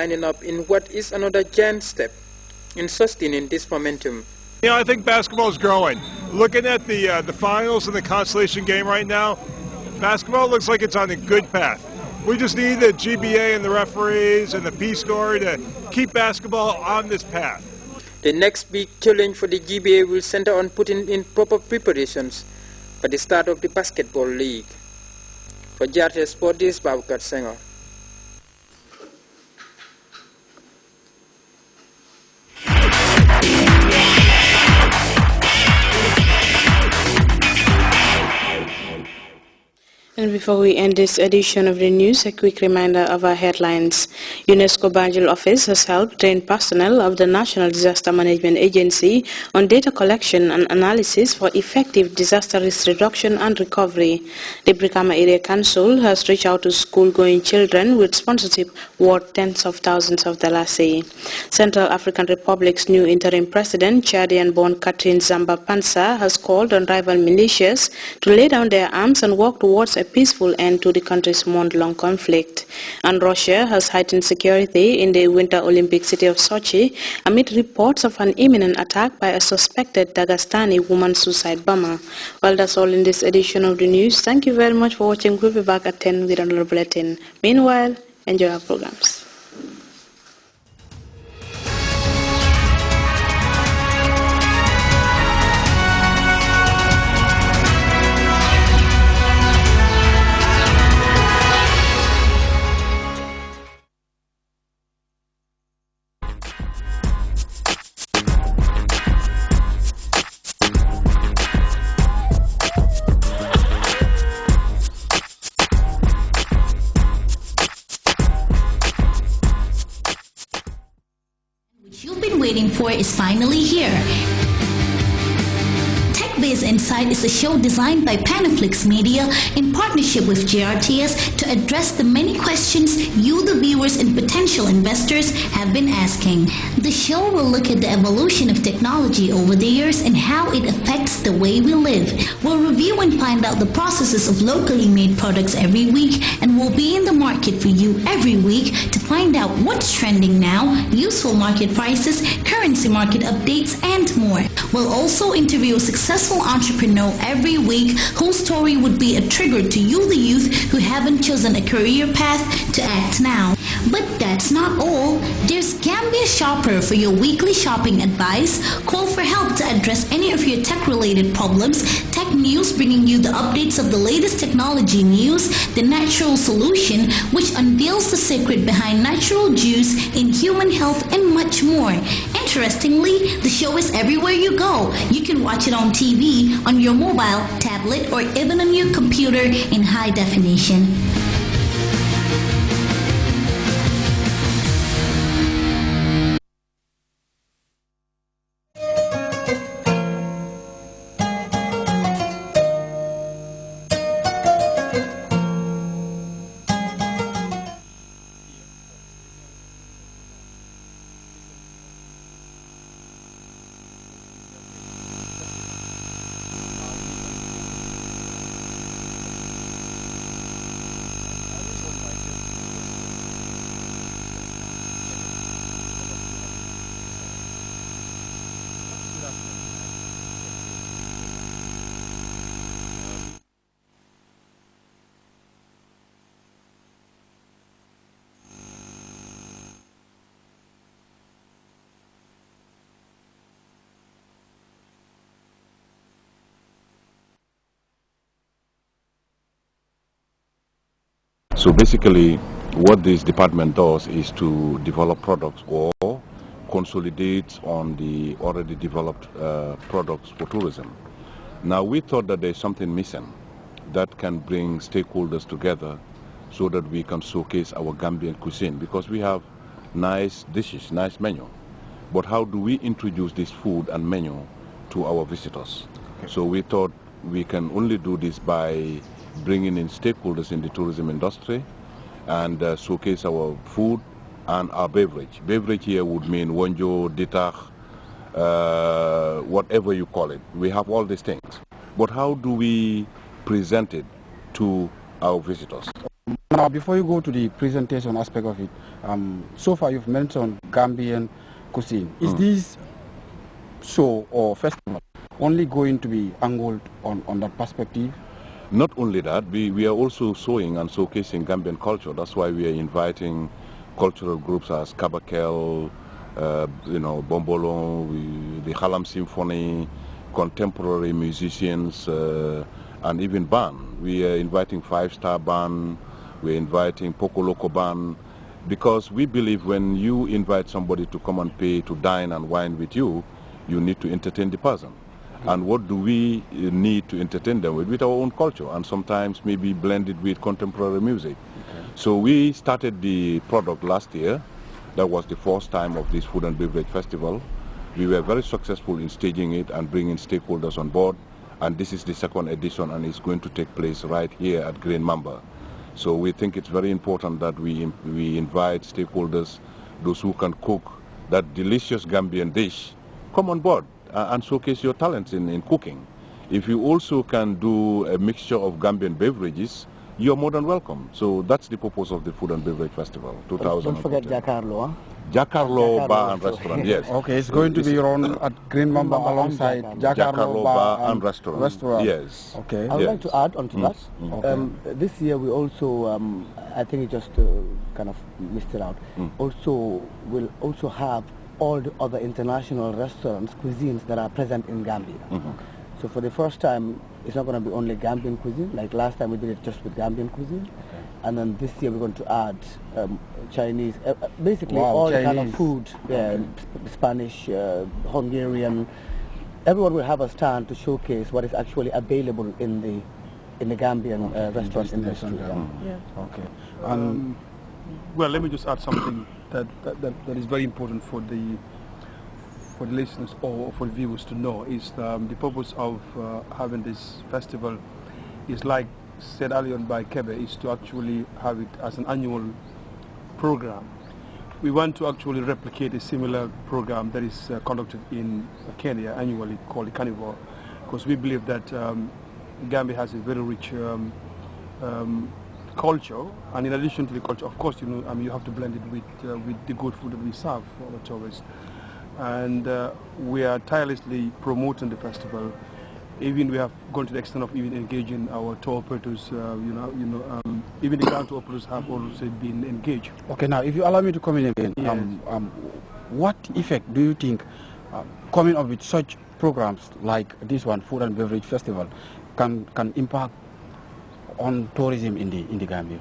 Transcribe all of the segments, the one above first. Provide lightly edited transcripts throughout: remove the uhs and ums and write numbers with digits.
lining up in what is another giant step in sustaining this momentum. You know, I think basketball is growing. Looking at the finals and the consolation game right now, basketball looks like it's on a good path. We just need the GBA and the referees and the Peace Corps to keep basketball on this path. The next big challenge for the GBA will center on putting in proper preparations for the start of the basketball league. For Grts Sport, this is Babukat Senghor. And before we end this edition of the news, a quick reminder of our headlines. UNESCO Banjul office has helped train personnel of the National Disaster Management Agency on data collection and analysis for effective disaster risk reduction and recovery. The Brikama Area Council has reached out to school-going children with sponsorship worth tens of thousands of dollars. Central African Republic's new interim president, Chadian-born Catherine Zamba-Pansa, has called on rival militias to lay down their arms and work towards a peaceful end to the country's month-long conflict. And Russia has heightened security in the Winter Olympic city of Sochi amid reports of an imminent attack by a suspected Dagestani woman suicide bomber. Well, that's all in this edition of the news. Thank you very much for watching. We'll be back at 10 with another bulletin. Meanwhile, enjoy our programs. You've been waiting for is finally here. Tech-Biz Insight is a show designed by Panaflix Media in partnership with Grts to address the many questions you, the viewers and potential investors, have been asking. The show will look at the evolution of technology over the years and how it affects the way we live. We'll review and find out the processes of locally made products every week, and we'll be in the market for you every week to find out what's trending now, useful market prices, currency market updates, and more. We'll also interview a successful entrepreneur every week whose story would be a trigger to you, the youth who haven't chosen a career path, to act now. But that's not all. There's Gambia Shopper for your weekly shopping advice. Call for help to address any of your tech-related problems. Tech News bringing you the updates of the latest technology news. The Natural Solution, which unveils the secret behind natural juice in human health, and much more. Interestingly, the show is everywhere you go. You can watch it on TV, on your mobile, tablet, or even on your computer in high definition. So basically, what this department does is to develop products or consolidate on the already developed products for tourism. Now, we thought that there's something missing that can bring stakeholders together so that we can showcase our Gambian cuisine, because we have nice dishes, nice menu. But how do we introduce this food and menu to our visitors? Okay. So we thought we can only do this by bringing in stakeholders in the tourism industry and showcase our food and our beverage. Beverage here would mean wonjo, ditach, whatever you call it. We have all these things. But how do we present it to our visitors? Now, before you go to the presentation aspect of it, so far you've mentioned Gambian cuisine. Is this show or festival only going to be angled on that perspective? Not only that, we are also showing and showcasing Gambian culture. That's why we are inviting cultural groups as Kabakel, Bombolo, the Halam Symphony, contemporary musicians, and even band. We are inviting five-star band, we're inviting Poco Loco band, because we believe when you invite somebody to come and pay to dine and wine with you, you need to entertain the person. And what do we need to entertain them with? With our own culture, and sometimes maybe blended with contemporary music. Okay. So we started the product last year. That was the first time of this food and beverage festival. We were very successful in staging it and bringing stakeholders on board. And this is the second edition, and it's going to take place right here at Green Mamba. So we think it's very important that we invite stakeholders, those who can cook that delicious Gambian dish, come on board and showcase your talents in cooking. If you also can do a mixture of Gambian beverages, you're more than welcome. So that's the purpose of the Food and Beverage Festival 2014. Don't forget Jacarlo, huh? Jacarlo Bar and Restaurant, yes. Okay, it's going to be around at Green Mamba alongside Jacarlo Bar and Restaurant. Yes. Okay. I would like to add on to that. Okay. This year we also, I think it just kind of missed it out. Also, we'll also have all the other international restaurants, cuisines that are present in Gambia. So for the first time, it's not going to be only Gambian cuisine. Like last time we did it just with Gambian cuisine. Okay. And then this year we're going to add Chinese, basically all kind of food, Spanish, Hungarian. Everyone will have a stand to showcase what is actually available in the Gambian restaurant industry. Okay. Well, let me just add something that is very important for the listeners or for the viewers to know is the purpose of having this festival is, like said earlier by Kebe, is to actually have it as an annual program. We want to actually replicate a similar program that is conducted in Kenya annually called the Carnival, because we believe that Gambia has a very rich culture, and in addition to the culture, of course, you have to blend it with the good food that we serve for the tourists. And we are tirelessly promoting the festival. Even we have gone to the extent of even engaging our tour operators. Even the ground tour operators have also been engaged. Okay, now if you allow me to come in again, yes. What effect do you think coming up with such programs like this one, Food and Beverage Festival, can impact on tourism in the Gambia?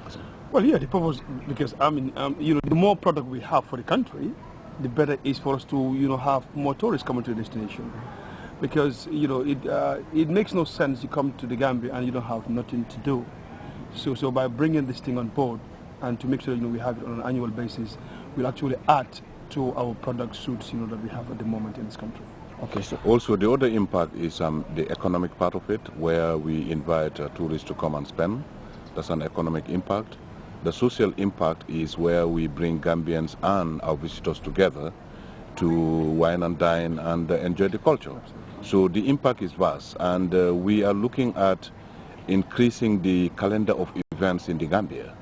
Well, yeah, the purpose, because the more product we have for the country, the better it is for us to have more tourists coming to the destination, because it makes no sense you come to the Gambia and you don't have nothing to do. So by bringing this thing on board and to make sure we have it on an annual basis, we'll actually add to our product suits that we have at the moment in this country. Okay. So also the other impact is the economic part of it, where we invite tourists to come and spend. That's an economic impact. The social impact is where we bring Gambians and our visitors together to wine and dine and enjoy the culture. So the impact is vast, and we are looking at increasing the calendar of events in the Gambia.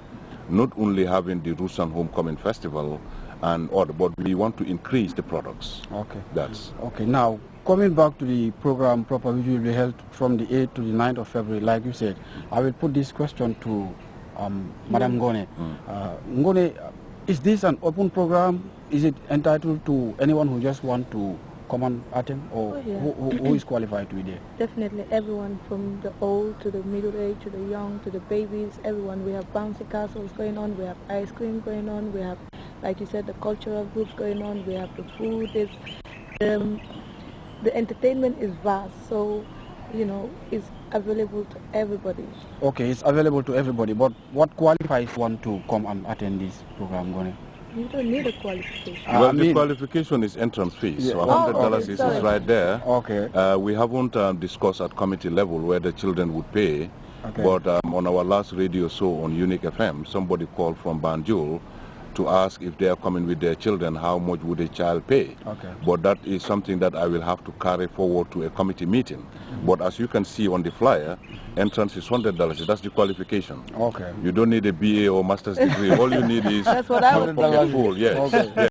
Not only having the Roots and Homecoming Festival and other, but we want to increase the products. Okay. That's okay. Now, coming back to the program proper, which will be held from the 8th to the 9th of February, like you said, I will put this question to Madam Ngone. Ngone, is this an open program? Is it entitled to anyone who just want to come and attend, or who is qualified to be there? Definitely everyone, from the old to the middle age to the young to the babies, everyone. We have bouncy castles going on, we have ice cream going on, we have, like you said, the cultural groups going on, we have the food. The entertainment is vast, so it's available to everybody. Okay, it's available to everybody, but what qualifies one to come and attend this program, Gone? You don't need a qualification. Well, the qualification is entrance fees, so $100 is right there. Okay. We haven't discussed at committee level where the children would pay, but on our last radio show on Unique FM, somebody called from Banjul to ask if they are coming with their children, how much would a child pay. Okay. But that is something that I will have to carry forward to a committee meeting. But as you can see on the flyer, entrance is $100. That's the qualification. Okay. You don't need a BA or master's degree. All you need is That's what I would pocket full. Yes. Okay. Yes.